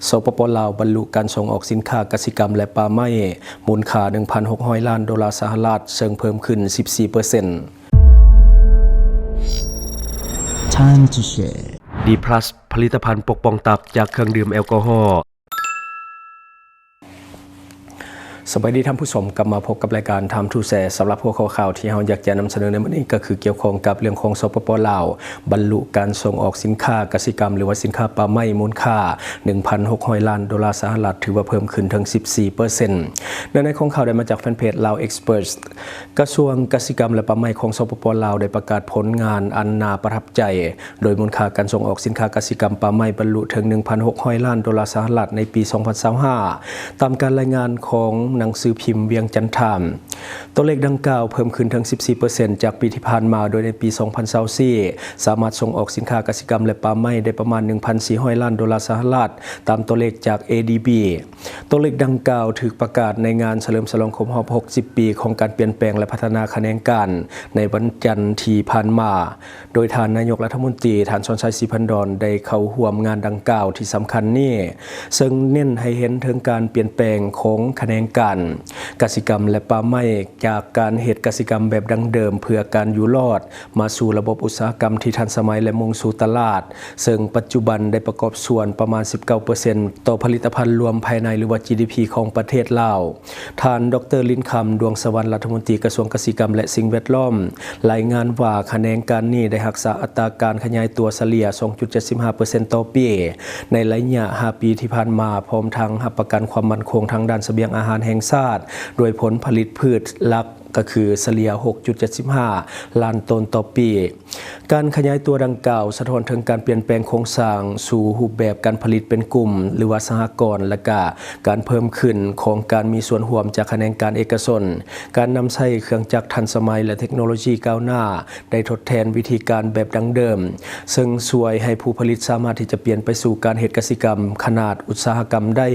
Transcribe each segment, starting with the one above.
สปป.ลาวบรรลุการส่งออกสินค้ากสิกรรมและป่าไม้มูลค่า 1,600 ล้านดอลลาร์สหรัฐซึ่งเพิ่มขึ้น 14% Time to share D+ ผลิตภัณฑ์ปกป้องตับจากเครื่องดื่มแอลกอฮอล์สวัสดีท่านผู้ชมกลับมาพบกับรายการ Time to Share สำหรับหัวข้อข่าวที่เราอยากจะนำเสนอในวันนี้ก็คือเกี่ยวข้องกับเรื่องของสปป.ลาวบรรลุการส่งออกสินค้ากสิกรรมหรือว่าสินค้าป่าไม้มูลค่า 1,600 ล้านดอลลาร์สหรัฐถือว่าเพิ่มขึ้นถึง 14% ในของข่าวได้มาจากแฟนเพจ Lao Experts กระทรวงกสิกรรมและป่าไม้ของสปป.ลาวได้ประกาศผลงานอันน่าประทับใจโดยมูลค่าการส่งออกสินค้ากสิกรรมป่าไม้บรรลุถึง 1,600 ล้านดอลลาร์สหรัฐในปี 2025 ตามการรายงานของหนังสือพิมพ์เวียงจันทร์ไทม์ตัวเลขดังกล่าวเพิ่มขึ้นถึง 14% จากปีที่ผ่านมาโดยในปี 2024 สามารถส่งออกสินค้ากสิกรรมและป่าไม้ได้ประมาณ 1,400 ล้านดอลลาร์สหรัฐตามตัวเลขจาก ADB ตัวเลขดังกล่าวถูกประกาศในงานเฉลิมฉลองครบรอบ 60 ปีของการเปลี่ยนแปลงและพัฒนาแขนงการในวันจันทร์ที่ผ่านมาโดยท่านนายกรัฐมนตรีท่านชรชัยศรีพันดรได้เข้าร่วมงานดังกล่าวที่สำคัญนี้ซึ่งเน้นให้เห็นถึงการเปลี่ยนแปลงของแขนงการกสิกรรมและป่าไม้จากการเฮ็ดกสิกรรมแบบดั้งเดิมเพื่อการอยู่รอดมาสู่ระบบอุตสาหกรรมที่ทันสมัยและมุ่งสู่ตลาดซึ่งปัจจุบันได้ประกอบส่วนประมาณ 19% ต่อผลิตภัณฑ์รวมภายในหรือว่า GDP ของประเทศลาวท่านดร.ลิ้นคำดวงสวรรค์รัฐมนตรีกระทรวงเกษตรกรรมและสิ่งแวดล้อมรายงานว่าแขนงการนี้ได้รักษาอัตราการขยายตัวเฉลี่ย 2.75% ต่อปีในระยะ 5 ปีที่ผ่านมาพร้อมทั้งรับประกันความมั่นคงทางด้านเสบียงอาหารแห่งชาติโดยผลผลิตพืชหลักก็คือเฉลี่ย 6.75 ล้านต้นต่อปีการขยายตัวดังกล่าวสะท้อนถึงการเปลี่ยนแปลงโครงสร้างสู่รูปแบบการผลิตเป็นกลุ่มหรือว่าสหกรณ์และก็การเพิ่มขึ้นของการมีส่วนร่วมจากแขนงการเอกชนการนำใช้เครื่องจักรทันสมัยและเทคโนโลยีก้าวหน้าได้ทดแทนวิธีการแบบดั้งเดิมซึ่งช่วยให้ผู้ผลิตสามารถที่จะเปลี่ยนไปสู่การเฮ็ดกสิกรรมขนาดอุตสาหกรรมได้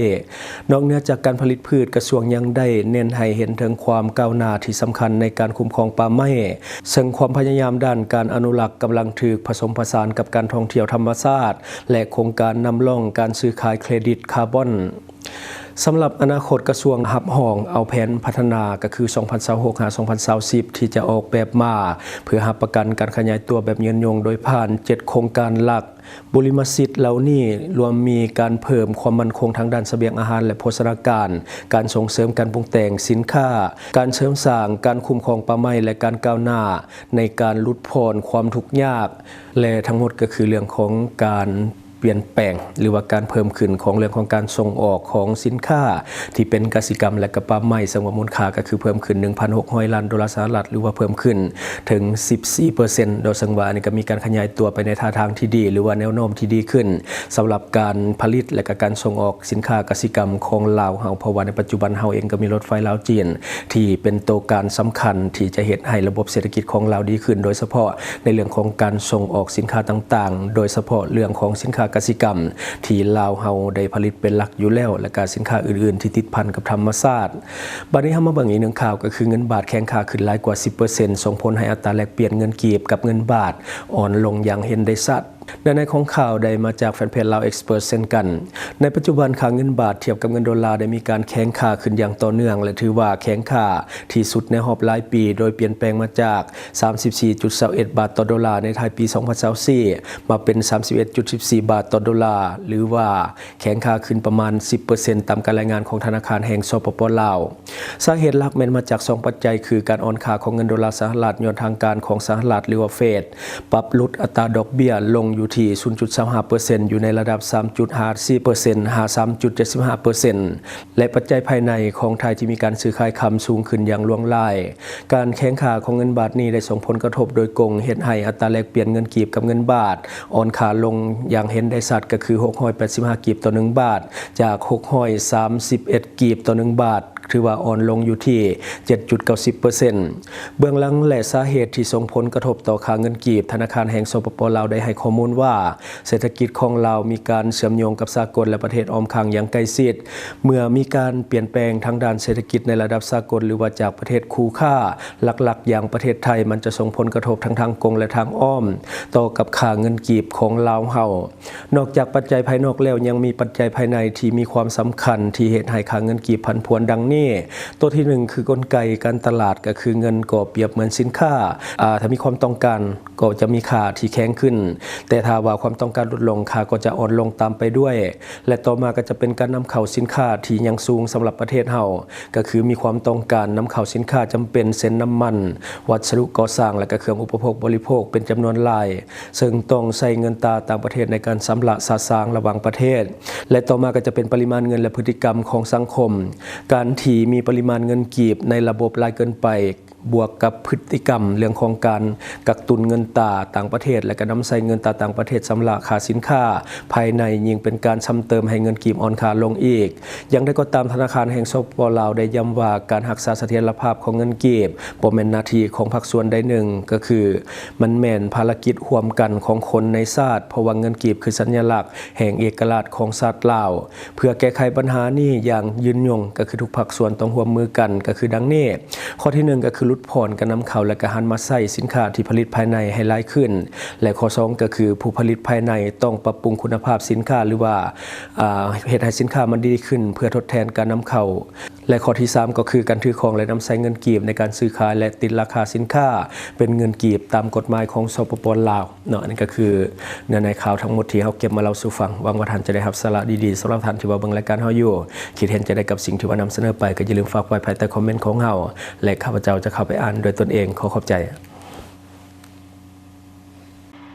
นอกเหนือจากการผลิตพืชกระทรวงยังได้เน้นให้เห็นถึงความก้าวหน้าที่สำคัญในการคุ้มครองป่าไม้ซึ่งความพยายามด้านการอนุรักษ์กำลังถูกผสมผสานกับการท่องเที่ยวธรรมชาติและโครงการนำร่องการซื้อขายเครดิตคาร์บอนสำหรับอนาคตกระทรวงหับห้องเอาแผนพัฒนาก็คือ 2026-2030 ที่จะออกแบบมาเพื่อรับประกันการขยายตัวแบบยืนยงโดยผ่าน 7 โครงการหลักบุริมสิทธิ์เหล่านี้รวมมีการเพิ่มความมั่นคงทางด้านเสบียงอาหารและโภชนาการการส่งเสริมการปรุงแต่งสินค้าการเสริมสร้างการคุ้มครองป่าไม้และการก้าวหน้าในการลดพ้นความทุกข์ยากและทั้งหมดก็คือเรื่องของการเปลี่ยนแปลงหรือว่าการเพิ่มขึ้นของเรื่องของการส่งออกของสินค้าที่เป็นกสิกรรมและกระป่าไม้ซึ่งว่ามูลค่าก็คือเพิ่มขึ้น 1,600 ล้านดอลลาร์สหรัฐหรือว่าเพิ่มขึ้นถึง 14% โดยซึ่งว่านี่ก็มีการขยายตัวไปในท่าทางที่ดีหรือว่าแนวโน้มที่ดีขึ้นสำหรับการผลิตและก็การส่งออกสินค้ากสิกรรมของลาวเฮาเพราะว่าในปัจจุบันเฮาเองก็มีรถไฟลาวจีนที่เป็นตัวการสำคัญที่จะเฮ็ดให้ระบบเศรษฐกิจของลาวดีขึ้นโดยเฉพาะในเรื่องของการส่งออกสินค้าต่างๆโดยเฉพาะเรื่องของสินค้ากสิกรรมที่ลาวเฮาได้ผลิตเป็นหลักอยู่แล้วและก็สินค้าอื่นๆที่ติดพันกับธรรมชาติบัดนี้เฮามาเบิ่งอีกหนึ่งข่าวก็คือเงินบาทแข็งค่าขึ้นหลายกว่า 10% ส่งผลให้อัตราแลกเปลี่ยนเงินกีบกับเงินบาทอ่อนลงอย่างเห็นได้ชัดในของข่าวได้มาจากแฟนเพจ Lao Experts เช่นกันในปัจจุบันค่าเงินบาทเทียบกับเงินดอลลาร์ได้มีการแข็งค่าขึ้นอย่างต่อเนื่องและถือว่าแข็งค่าที่สุดในรอบหลายปีโดยเปลี่ยนแปลงมาจาก 34.21 บาทต่อดอลลาร์ในท้ายปี 2024มาเป็น 31.14 บาทต่อดอลลาร์หรือว่าแข็งค่าขึ้นประมาณ 10% ตามการรายงานของธนาคารแห่งสปป.ลาวสาเหตุหลักแม่นมาจาก2ปัจจัยคือการอ่อนค่าของเงินดอลลาร์สหรัฐย้อนทางการของสหรัฐหรือว่าเฟดปรับลดอัตราดอกเบี้ยลงอยู่ที่ 0.35% อยู่ในระดับ 3.54% หา 3.75% และปัจจัยภายในของไทยที่มีการซื้อขายคำสูงขึ้นอย่างล่วงลายการแข็งค่าของเงินบาทนี้ได้ส่งผลกระทบโดยตรงเฮ็ดให้อัตราแลกเปลี่ยนเงินกีบกับเงินบาทอ่อนค่าลงอย่างเห็นได้ชัดก็คือ685กีบต่อ1บาทจาก631กีบต่อ1บาท ถือว่าอ่อนลงอยู่ที่ 7.90% เบื้องหลังและสาเหตุที่ส่งผลกระทบต่อค่าเงินกีบธนาคารแห่งสปป.ลาวได้ให้ข้อมูลว่าเศรษฐกิจของลาวมีการเชื่อมโยงกับสากลและประเทศออมข้างอย่างใกล้ชิดเมื่อมีการเปลี่ยนแปลงทางด้านเศรษฐกิจในระดับสากลหรือว่าจากประเทศคู่ค่าหลักๆอย่างประเทศไทยมันจะส่งผลกระทบทั้งทางกงและทางอ้อมต่อกับค่าเงินกีบของลาวเฮานอกจากปัจจัยภายนอกแล้วยังมีปัจจัยภายในที่มีความสำคัญที่เหตุให้ค่าเงินกีบผันผวนดังนี้ตัวที่หนึ่งคือกลไกการตลาดก็คือเงินก็เปรียบเหมือนสินค้าถ้ามีความต้องการก็จะมีค่าที่แข็งขึ้นแต่ถ้าว่าความต้องการลดลงค่าก็จะอ่อนลงตามไปด้วยและต่อมาก็จะเป็นการนำเข้าสินค้าที่ยังสูงสำหรับประเทศเฮาก็คือมีความต้องการนำเข้าสินค้าจำเป็นเช่นน้ำมันวัสดุก่อสร้างและก็เครื่องอุปโภคบริโภคเป็นจำนวนหลายซึ่งต้องใช้เงินตราต่างประเทศในการชำระสาสางระหว่างประเทศและต่อมาก็จะเป็นปริมาณเงินและพฤติกรรมของสังคมการที่มีปริมาณเงินกีบในระบบหลายเกินไปบวกกับพฤติกรรมเรื่องของการกักตุนเงินตราต่างประเทศและก็นำใช้เงินตราต่างประเทศสำหรับค่าสินค้าภายในยิ่งเป็นการซ้ำเติมให้เงินกีบอ่อนค่าลงอีกอย่างไรก็ตามธนาคารแห่งสปป.ลาวได้ย้ำว่าการรักษาเสถียรภาพของเงินกีบบ่แม่นหน้าที่ของภาคส่วนใดหนึ่งก็คือมันแม่นภารกิจร่วมกันของคนในชาติเพราะว่าเงินกีบคือสัญลักษณ์แห่งเอกราชของชาติลาวเพื่อแก้ไขปัญหานี้อย่างยืนยงก็คือทุกภาคส่วนต้องร่วมมือกันก็คือดังนี้ข้อที่หนึ่งก็คือลดผ่อนการนำเข้าและก็หันมาใช้สินค้าที่ผลิตภายในให้หลายขึ้นและข้อสองก็คือผู้ผลิตภายในต้องปรับปรุงคุณภาพสินค้าหรือว่าเฮ็ดให้สินค้ามันดีขึ้นเพื่อทดแทนการนำเข้าและข้อที่3ก็คือการถือครองและนำใช้เงินกีบในการซื้อขายและติดราคาสินค้าเป็นเงินกีบตามกฎหมายของสปป.ลาวเนาะนี่ก็คือเนื้อในข่าวทั้งหมดที่เฮาเก็บมาเล่าสู่ฟังหวังว่าท่านจะได้รับสาระดีๆสำหรับท่านที่ว่าเบิ่งรายการเฮาอยู่คิดเห็นจะได้กับสิ่งที่ว่านำเสนอไปก็อย่าลืมฝากไว้ภายใต้คอมเมนต์ของเฮาและข้าพเจ้าจะเข้าไปอ่านโดยตนเองขอขอบใจ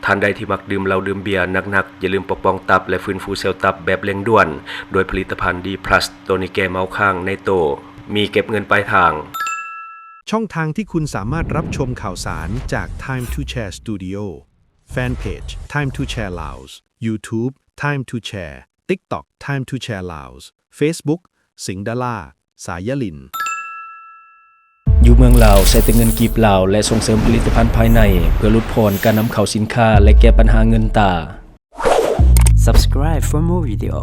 ท่านใดที่มักดื่มเหล้าดื่มเบียร์หนักๆอย่าลืมปกป้องตับและฟื้นฟูเซลล์ตับแบบเร่งด่วนโดยผลิตภัณฑ์ D+ ตัวนี้แก้เมาค้างในโตมีเก็บเงินปลายทางช่องทางที่คุณสามารถรับชมข่าวสารจาก Time to Share Studio Fanpage Time to Share Laos YouTube Time to Share TikTok Time to Share Laos Facebook สิงห์ดาราสายลินอยู่เมืองลาวใช้แต่เงินกีบลาวและส่งเสริมผลิตภัณฑ์ภายในเพื่อลดผ่อนการนำเข้าสินค้าและแก้ปัญหาเงินตรา Subscribe for more video.